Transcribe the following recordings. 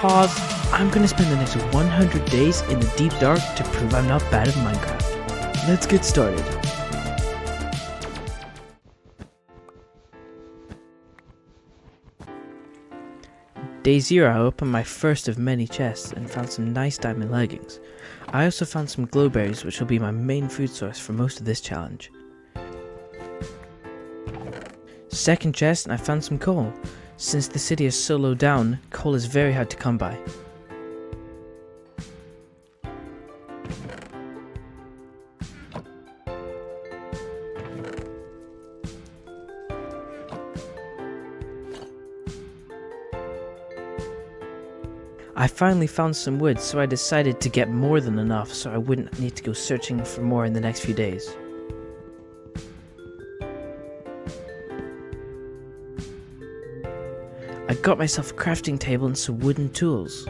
pause. I'm gonna spend the next 100 days in the deep dark to prove I'm not bad at Minecraft. Let's get started. Day 0, I opened my first of many chests and found some nice diamond leggings. I also found some glowberries, which will be my main food source for most of this challenge. Second chest, and I found some coal. Since the city is so low down, coal is very hard to come by. I finally found some wood, so I decided to get more than enough so I wouldn't need to go searching for more in the next few days. I got myself a crafting table and some wooden tools.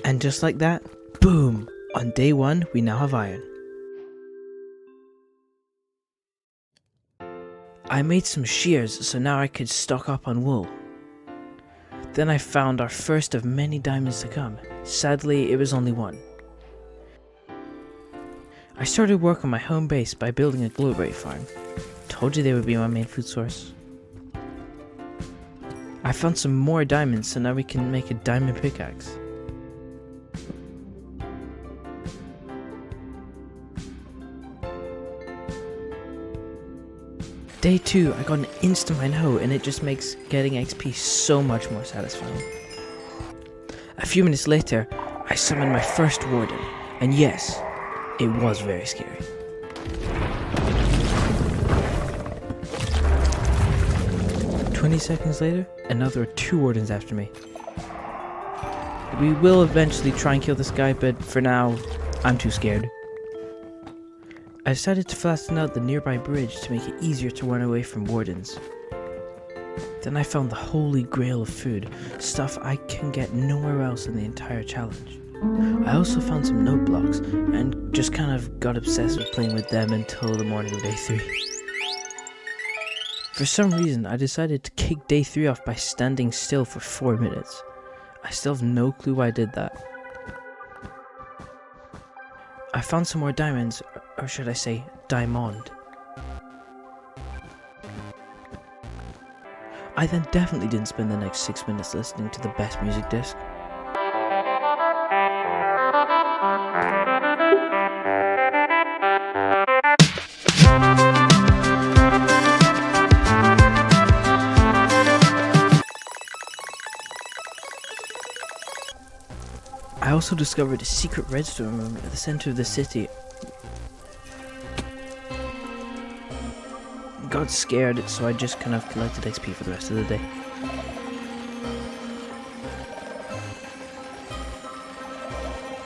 And just like that, boom! On day 1, we now have iron. I made some shears, so now I could stock up on wool. Then I found our first of many diamonds to come. Sadly, it was only one. I started work on my home base by building a glowberry farm. Told you they would be my main food source. I found some more diamonds, so now we can make a diamond pickaxe. Day 2, I got an insta-mine hoe, and it just makes getting XP so much more satisfying. A few minutes later, I summoned my first Warden, and yes, it was very scary. "20 seconds later, another 2 Wardens after me. We will eventually try and kill this guy, but for now, I'm too scared. I decided to flatten out the nearby bridge to make it easier to run away from Wardens. Then I found the holy grail of food, stuff I can get nowhere else in the entire challenge. I also found some note blocks, and just kind of got obsessed with playing with them until the morning of day 3. For some reason, I decided to kick day 3 off by standing still for 4 minutes. I still have no clue why I did that. I found some more diamonds, or should I say, diamond. I then definitely didn't spend the next 6 minutes listening to the best music disc. I also discovered a secret redstone room at the center of the city. Got scared, so I just kind of collected XP for the rest of the day.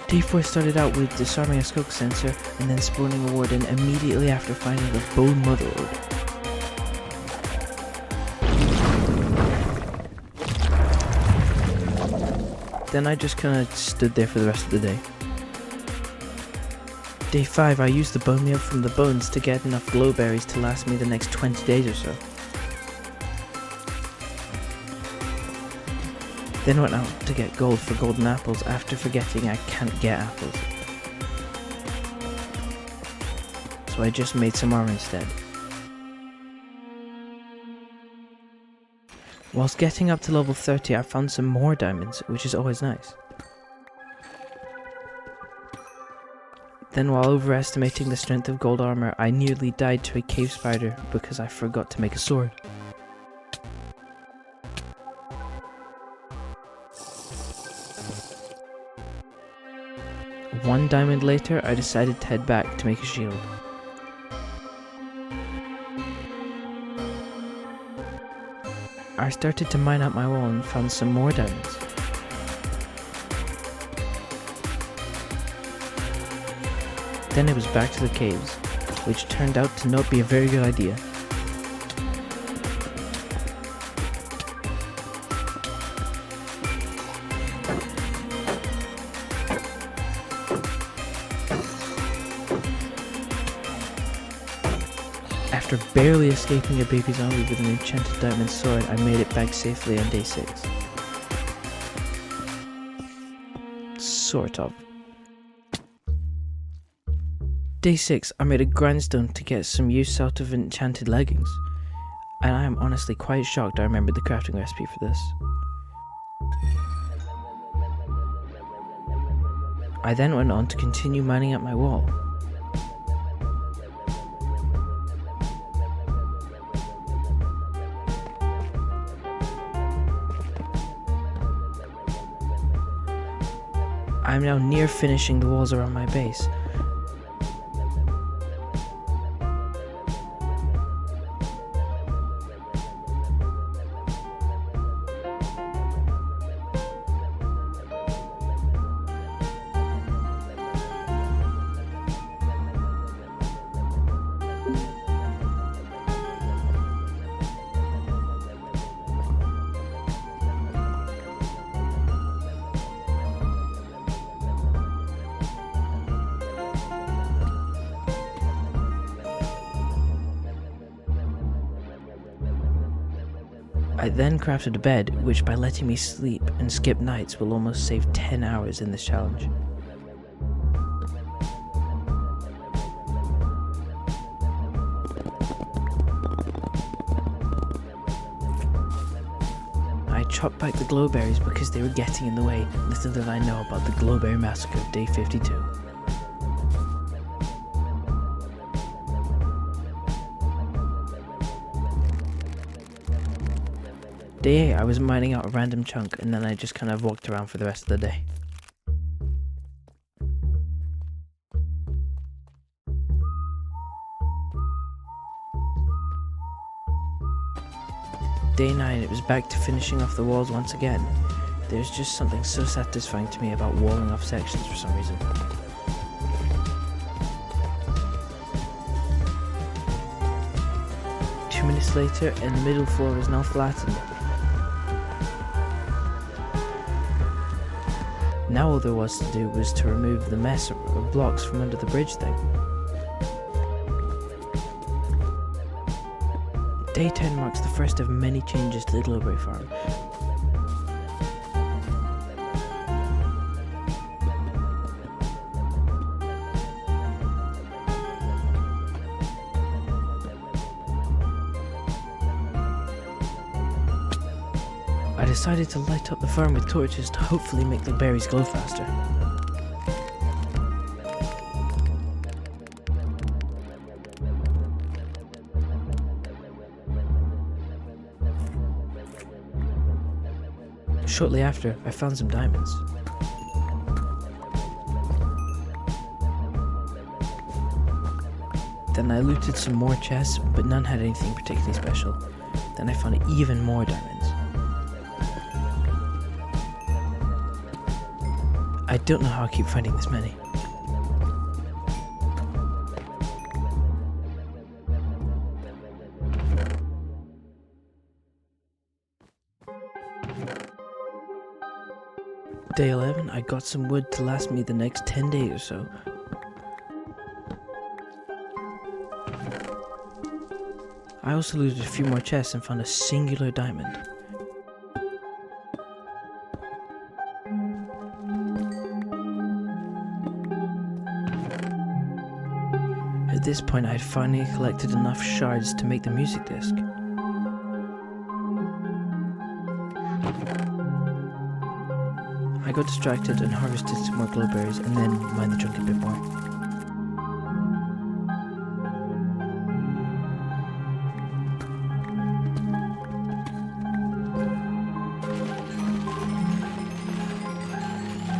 Day 4 started out with disarming a smoke sensor and then spawning a warden immediately after finding the bone mother ore. Then I just kind of stood there for the rest of the day. Day 5, I used the bone meal from the bones to get enough glowberries to last me the next 20 days or so. Then went out to get gold for golden apples after forgetting I can't get apples. So I just made some armor instead. Whilst getting up to level 30, I found some more diamonds, which is always nice. Then while overestimating the strength of gold armor, I nearly died to a cave spider because I forgot to make a sword. One diamond later, I decided to head back to make a shield. I started to mine out my wall and found some more diamonds. Then it was back to the caves, which turned out to not be a very good idea. After barely escaping a baby zombie with an enchanted diamond sword, I made it back safely on day 6. Sort of. Day 6, I made a grindstone to get some use out of enchanted leggings, and I am honestly quite shocked I remembered the crafting recipe for this. I then went on to continue mining up my wall. I am now near finishing the walls around my base. I then crafted a bed, which by letting me sleep and skip nights will almost save 10 hours in this challenge. I chopped back the glowberries because they were getting in the way. Little did I know about the glowberry massacre of day 52. Day 8, I was mining out a random chunk, and then I just kind of walked around for the rest of the day. Day 9, it was back to finishing off the walls once again. There's just something so satisfying to me about walling off sections for some reason. Minutes later, and the middle floor is now flattened. Now all there was to do was to remove the mess of blocks from under the bridge thing. Day 10 marks the first of many changes to the glowberry farm. I decided to light up the farm with torches to hopefully make the berries glow faster. Shortly after, I found some diamonds. Then I looted some more chests, but none had anything particularly special. Then I found even more diamonds. I don't know how I keep finding this many. Day 11, I got some wood to last me the next 10 days or so. I also looted a few more chests and found a singular diamond. At this point, I had finally collected enough shards to make the music disc. I got distracted and harvested some more glowberries and then mined the chunk a bit more.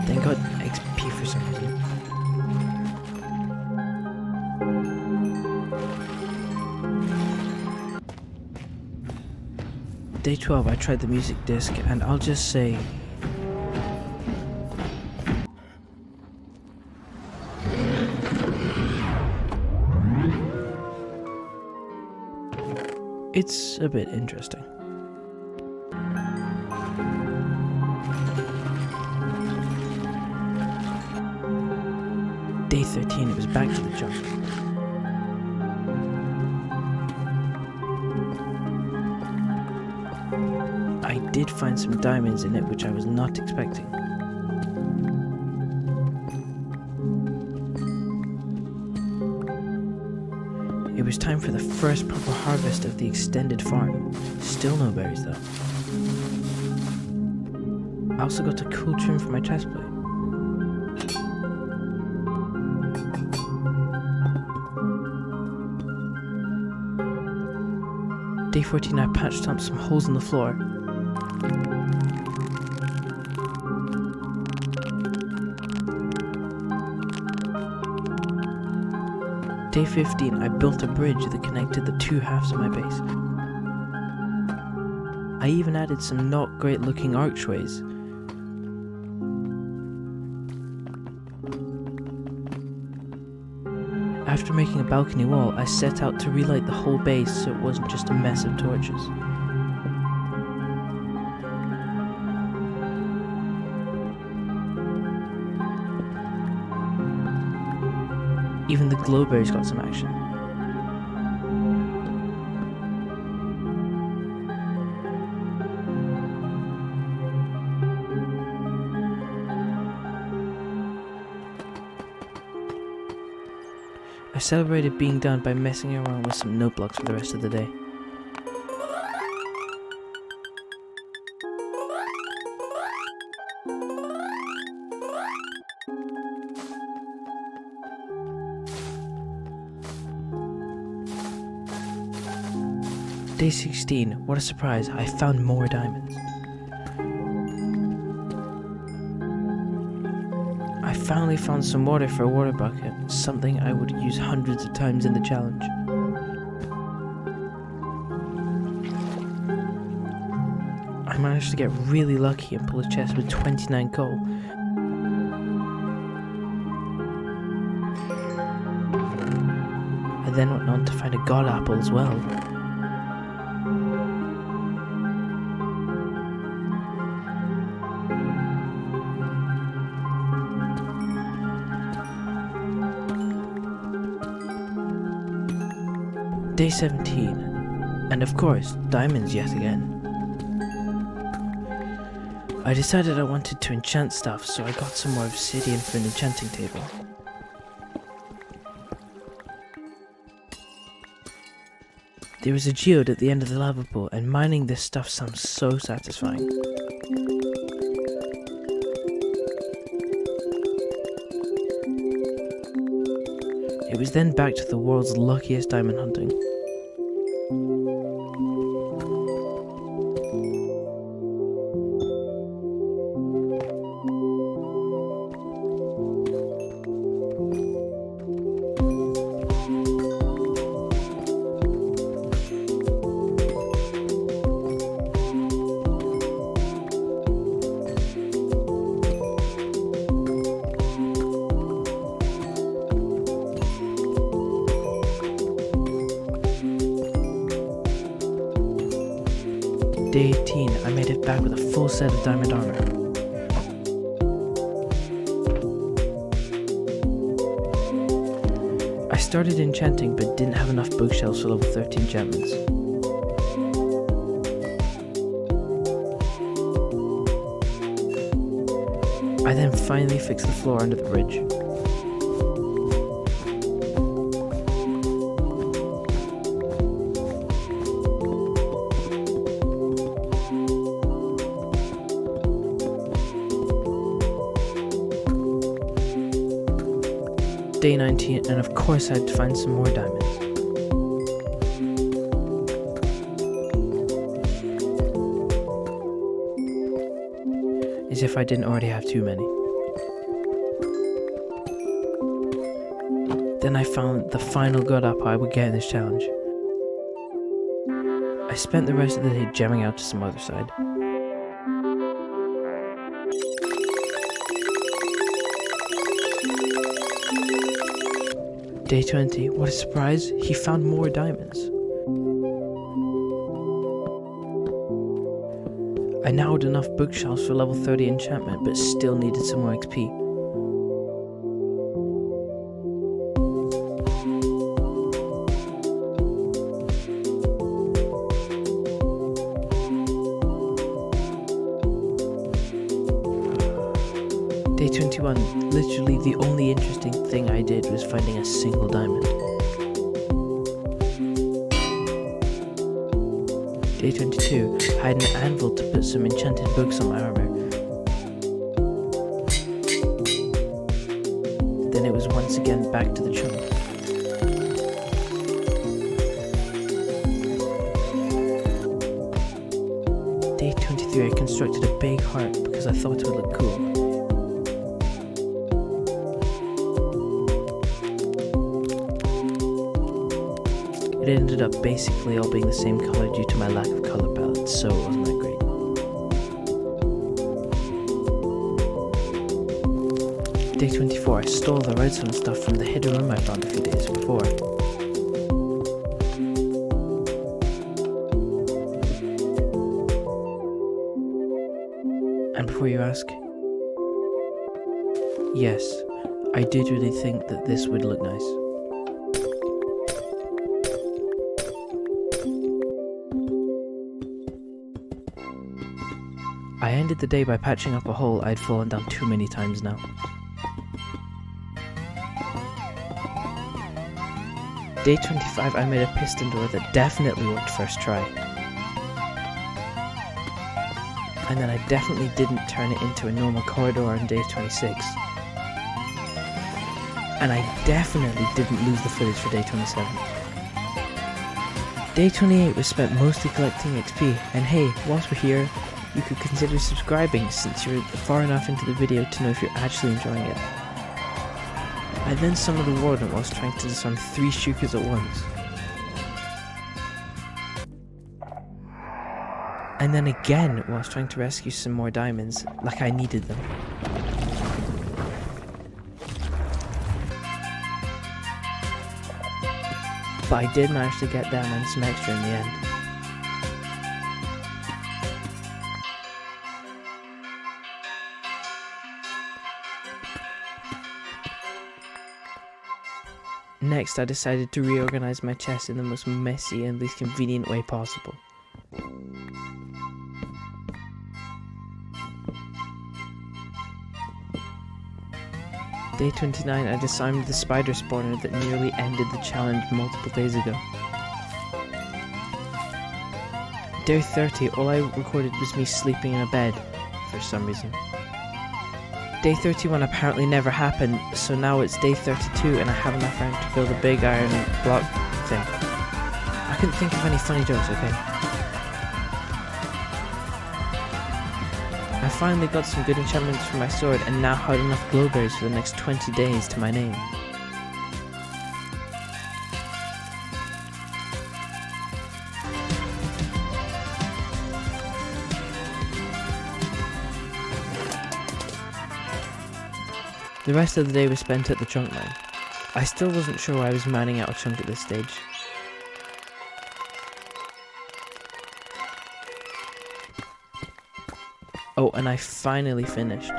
Then got XP for some reason. Day 12, I tried the music disc, and I'll just say, it's a bit interesting. Day 13, it was back to the jump. did find some diamonds in it which I was not expecting. It was time for the first proper harvest of the extended farm. Still no berries though. I also got a cool trim for my chestplate. Day 14 I patched up some holes in the floor. Day 15 I built a bridge that connected the two halves of my base. I even added some not great looking archways. After making a balcony wall, I set out to relight the whole base so it wasn't just a mess of torches. Even the glowberries got some action. I celebrated being done by messing around with some note blocks for the rest of the day. Day 16, what a surprise, I found more diamonds. I finally found some water for a water bucket, something I would use hundreds of times in the challenge. I managed to get really lucky and pull a chest with 29 coal. I then went on to find a god apple as well. Day 17, and of course, diamonds yet again. I decided I wanted to enchant stuff, so I got some more obsidian for an enchanting table. There was a geode at the end of the lava pool, and mining this stuff sounds so satisfying. It was then back to the world's luckiest diamond hunting. Day 18, I made it back with a full set of diamond armor. I started enchanting but didn't have enough bookshelves for level 30 enchantments. I then finally fixed the floor under the bridge. Day 19, and of course I had to find some more diamonds. As if I didn't already have too many. Then I found the final god apple I would get in this challenge. I spent the rest of the day jamming out to some other side. Day 20, what a surprise, he found more diamonds. I now had enough bookshelves for level 30 enchantment, but still needed some more XP. 21, literally the only interesting thing I did was finding a single diamond. Day 22, I had an anvil to put some enchanted books on my armor. Then it was once again back to the trunk. Day 23, I constructed a big heart because I thought it would look cool. It ended up basically all being the same color due to my lack of color palette, so it wasn't that great. Day 24, I stole the redstone stuff from the hidden room I found a few days before. And before you ask, yes, I did really think that this would look nice. I ended the day by patching up a hole I'd fallen down too many times now. Day 25, I made a piston door that definitely worked first try. And then I definitely didn't turn it into a normal corridor on day 26. And I definitely didn't lose the footage for day 27. Day 28 was spent mostly collecting XP, and hey, whilst we're here, you could consider subscribing since you're far enough into the video to know if you're actually enjoying it. I then summoned the Warden whilst trying to disarm 3 shulkers at once. And then again whilst trying to rescue some more diamonds, like I needed them. But I did manage to get them and some extra in the end. Next, I decided to reorganize my chest in the most messy and least convenient way possible. Day 29, I disarmed the spider spawner that nearly ended the challenge multiple days ago. Day 30, all I recorded was me sleeping in a bed, for some reason. Day 31 apparently never happened, so now it's day 32 and I have enough iron to build a big iron block thing. I couldn't think of any funny jokes, okay? I finally got some good enchantments for my sword and now had enough glowberries for the next 20 days to my name. The rest of the day was spent at the chunk mine. I still wasn't sure why I was mining out a chunk at this stage. Oh, and I finally finished.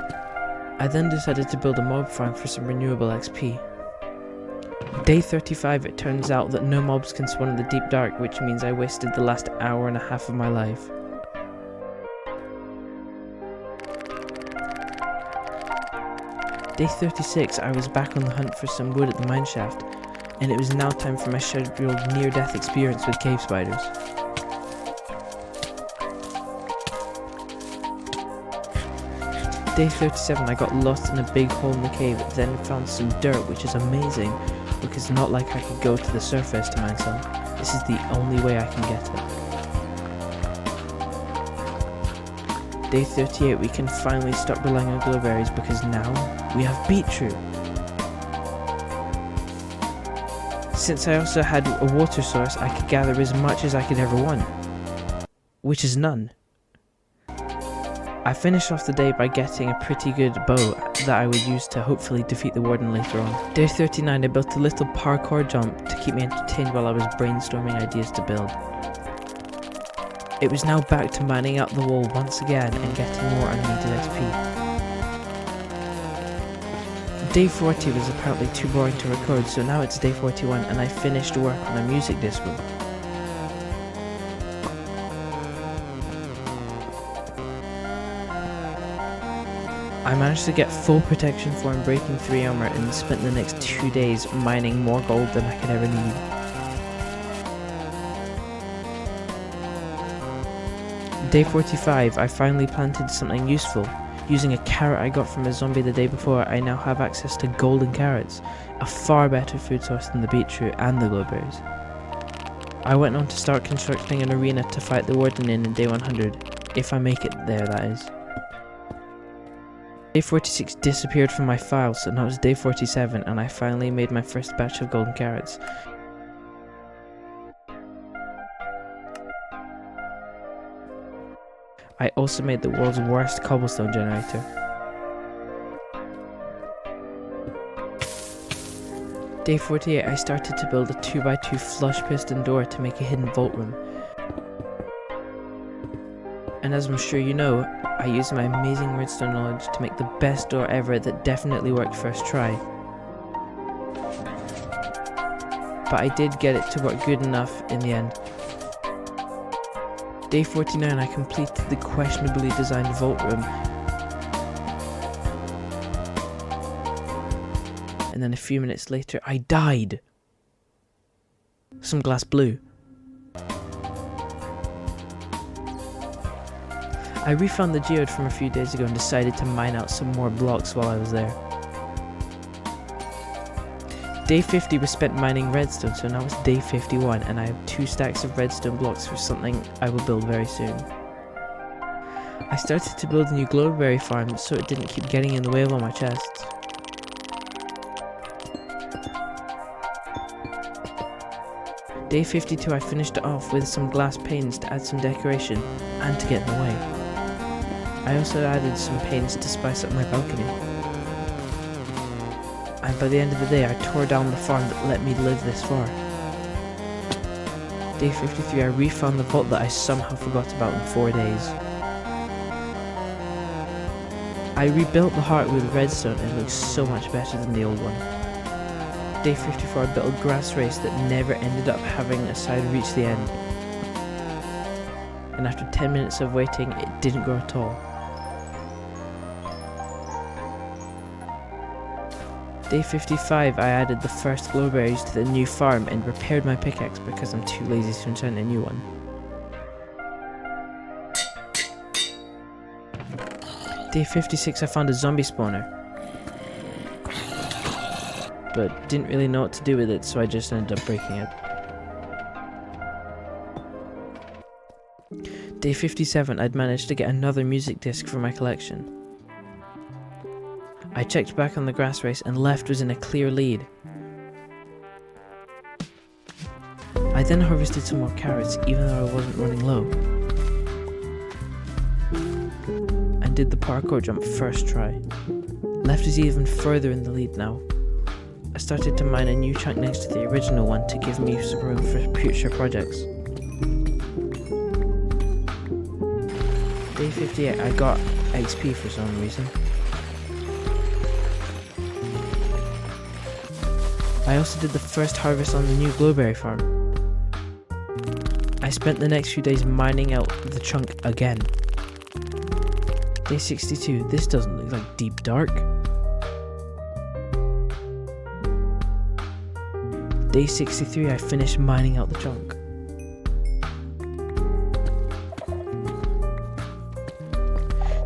I then decided to build a mob farm for some renewable XP. Day 35, it turns out that no mobs can spawn in the deep dark, which means I wasted the last hour and a half of my life. Day 36, I was back on the hunt for some wood at the mineshaft, and it was now time for my scheduled near-death experience with cave spiders. Day 37, I got lost in a big hole in the cave, then found some dirt, which is amazing, because it's not like I could go to the surface to mine some. This is the only way I can get it. Day 38, we can finally stop relying on glowberries because now we have beetroot. Since I also had a water source, I could gather as much as I could ever want, which is none. I finished off the day by getting a pretty good bow that I would use to hopefully defeat the Warden later on. Day 39, I built a little parkour jump to keep me entertained while I was brainstorming ideas to build. It was now back to mining out the wall once again and getting more unneeded XP. Day 40 was apparently too boring to record, so now it's day 41 and I finished work on a music disc. I managed to get full protection 4 and breaking 3 armor and spent the next 2 days mining more gold than I could ever need. Day 45, I finally planted something useful. Using a carrot I got from a zombie the day before, I now have access to golden carrots, a far better food source than the beetroot and the glowberries. I went on to start constructing an arena to fight the Warden in day 100, if I make it there, that is. Day 46 disappeared from my files, so now it's day 47 and I finally made my first batch of golden carrots. I also made the world's worst cobblestone generator. Day 48, I started to build a 2x2 flush piston door to make a hidden vault room. And as I'm sure you know, I used my amazing redstone knowledge to make the best door ever that definitely worked first try. But I did get it to work good enough in the end. Day 49, I completed the questionably designed vault room. And then a few minutes later, I died. Some glass blew. I refound the geode from a few days ago and decided to mine out some more blocks while I was there. Day 50 was spent mining redstone, so now it's day 51 and I have 2 stacks of redstone blocks for something I will build very soon. I started to build a new glowberry farm so it didn't keep getting in the way of all my chests. Day 52 I finished it off with some glass panes to add some decoration and to get in the way. I also added some panes to spice up my balcony. And by the end of the day I tore down the farm that let me live this far. Day 53 I refound the vault that I somehow forgot about in 4 days. I rebuilt the heart with redstone and it looks so much better than the old one. Day 54 I built a grass race that never ended up having a side reach the end. And after 10 minutes of waiting it didn't grow at all. Day 55 I added the first glowberries to the new farm and repaired my pickaxe because I'm too lazy to enchant a new one. Day 56 I found a zombie spawner, but didn't really know what to do with it, so I just ended up breaking it. Day 57 I'd managed to get another music disc for my collection. I checked back on the grass race and left was in a clear lead. I then harvested some more carrots even though I wasn't running low. And did the parkour jump first try. Left is even further in the lead now. I started to mine a new chunk next to the original one to give me some room for future projects. Day 58 I got XP for some reason. I also did the first harvest on the new glowberry farm. I spent the next few days mining out the chunk again. Day 62, this doesn't look like deep dark. Day 63, I finished mining out the chunk.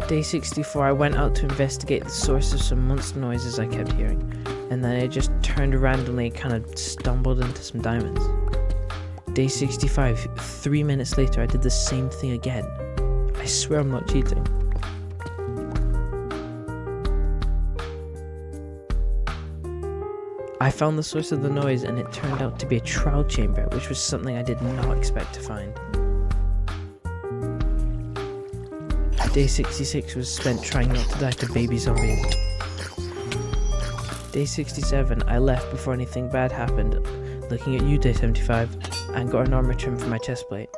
Day 64, I went out to investigate the source of some monster noises I kept hearing. And then I just turned randomly and kind of stumbled into some diamonds. Day 65, 3 minutes later I did the same thing again. I swear I'm not cheating. I found the source of the noise and it turned out to be a trial chamber, which was something I did not expect to find. Day 66 was spent trying not to die to baby zombies. Day 67, I left before anything bad happened, looking at you day 75, and got an armor trim for my chestplate.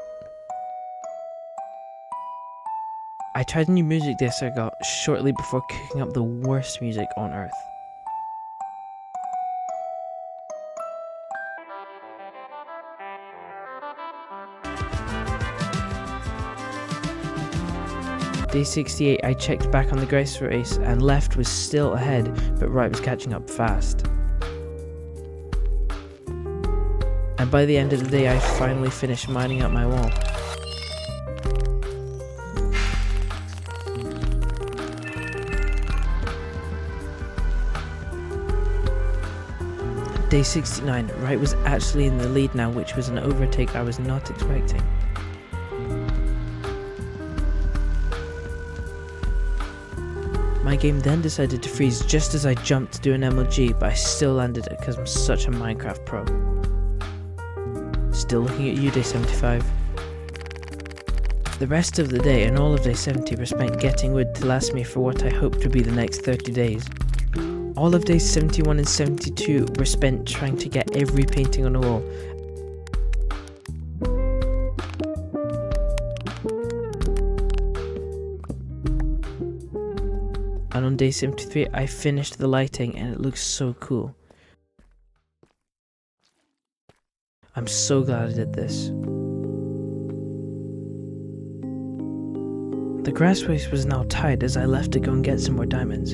I tried a new music disc I got shortly before cooking up the worst music on earth. Day 68, I checked back on the grace race and left was still ahead, but right was catching up fast. And by the end of the day, I finally finished mining up my wall. Day 69, Wright was actually in the lead now, which was an overtake I was not expecting. My game then decided to freeze just as I jumped to do an MLG, but I still landed it because I'm such a Minecraft pro. Still looking at you, Day 75. The rest of the day and all of Day 70 were spent getting wood to last me for what I hoped would be the next 30 days. All of Days 71 and 72 were spent trying to get every painting on the wall. And on Day 73 I finished the lighting and it looks so cool. I'm so glad I did this. The grass waste was now tied as I left to go and get some more diamonds.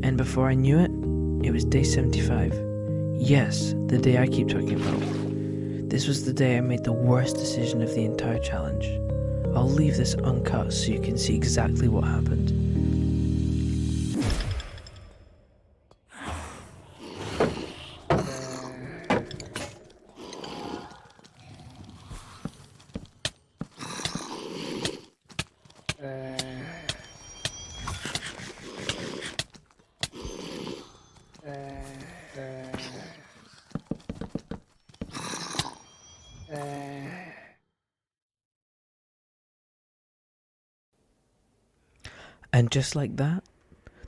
And before I knew it, it was Day 75. Yes, the day I keep talking about. This was the day I made the worst decision of the entire challenge. I'll leave this uncut so you can see exactly what happened. And just like that,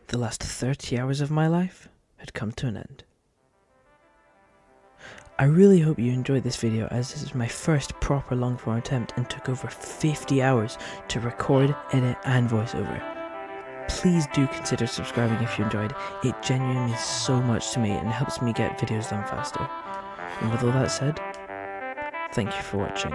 the last 30 hours of my life had come to an end. I really hope you enjoyed this video, as this is my first proper long form attempt and took over 50 hours to record, edit and voiceover. Please do consider subscribing if you enjoyed. It genuinely means so much to me and helps me get videos done faster. And with all that said, thank you for watching.